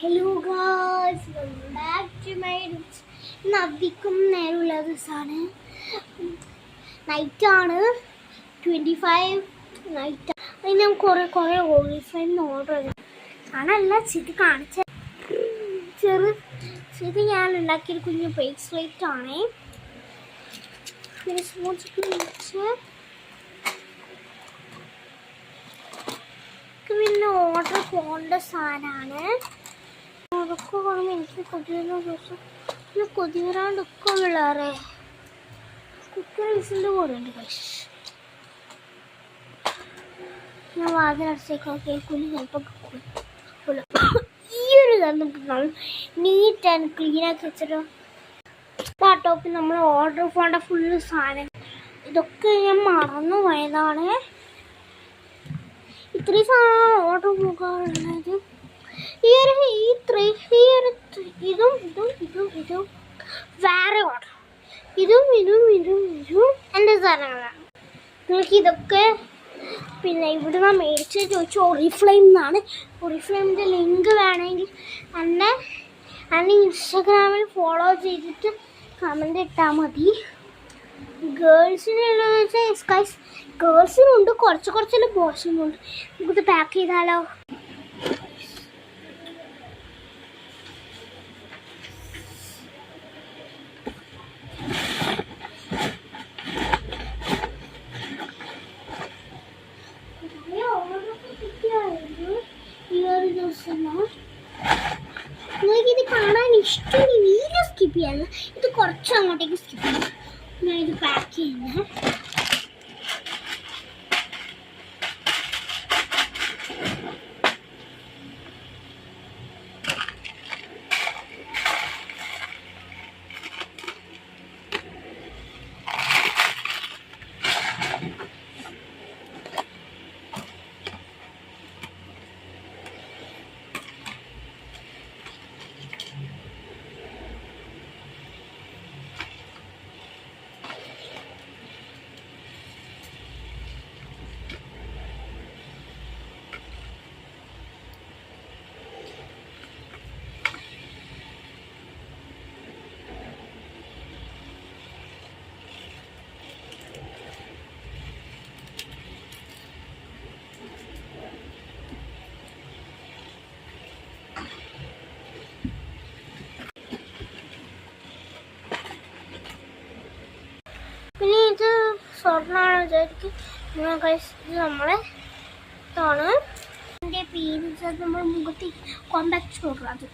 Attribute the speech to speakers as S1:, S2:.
S1: Hello guys, welcome back to my ഇന്ന് അധികം നേരമുള്ള ദിവസമാണ്. നൈറ്റാണ്, 25 നൈറ്റ്. അത് ഞാൻ കുറേ ഓറിഫൈന്ന് ഓർഡർ ചെയ്തു. കാണല്ല ചിത് കാണിച്ച ഇത് ഞാൻ ഉണ്ടാക്കിയൊരു കുഞ്ഞു ബ്രേസ്ലെറ്റ് ആണേ. പിന്നെ ഓർഡർ പോകേണ്ട സാധനമാണ്. അതൊക്കെ കാണുമ്പോൾ എനിക്ക് കൊതിയുന്ന ദിവസം പിന്നെ കൊതി വരാണ്ടൊക്കെ ഉള്ളാറേ കുക്കറിൻ്റെ കൂടെ ഉണ്ട്. ഞാൻ വാതിലടച്ചേക്കാം, കേൾക്കുന്നു ചിലപ്പോൾ ഈ ഒരു നമ്മൾ നീറ്റ് ആൻഡ് ക്ലീൻ ആക്കി വെച്ചിട്ട് ആ ടോപ്പിൽ നമ്മൾ ഓർഡർ പോകേണ്ട ഫുള്ള് സാധനം ഇതൊക്കെ ഞാൻ മറന്നു പോയതാണ്. ഇത്രയും സാധനം ഓർഡർ പോകാറുള്ളത് ഇതും വേറെ ഓർഡർ ഇതും എൻ്റെ സാധനങ്ങളാണ്. നിങ്ങൾക്ക് ഇതൊക്കെ പിന്നെ ഇവിടെ ഞാൻ മേടിച്ച് ചോദിച്ചു ഒറിഫ്ലെയിം എന്നാണ്. ഒറിഫ്ലെയിമിൻ്റെ ലിങ്ക് വേണമെങ്കിൽ എന്നെ ഇൻസ്റ്റാഗ്രാമിൽ ഫോളോ ചെയ്തിട്ട് കമൻ്റ് ഇട്ടാൽ മതി. ഗേൾസിനുള്ളതെന്ന് വെച്ചാൽ ഗേൾസിനുണ്ട്, കുറച്ചെല്ലാം ബോയ്സിനുണ്ട്. നമുക്കിത് പാക്ക് ചെയ്താലോ? നിങ്ങൾക്കിത് കാണാൻ ഇഷ്ടം വീഡിയോ സ്കിപ്പ് ചെയ്യാൻ, ഇത് കുറച്ച് അങ്ങോട്ടേക്ക് സ്കിപ്പ് ചെയ്യാം. ഞാൻ ഇത് പാക്ക് ചെയ്യുന്നത് പിന്നെ ഇത് സ്വർണ്ണമാണ് വിചാരിക്കും. ഇത് നമ്മളെ ഇതാണ് എൻ്റെ പീരീഡ്സ്, നമ്മൾ മുഖത്ത് കോമ്പാക്ട് പൗഡർ അത്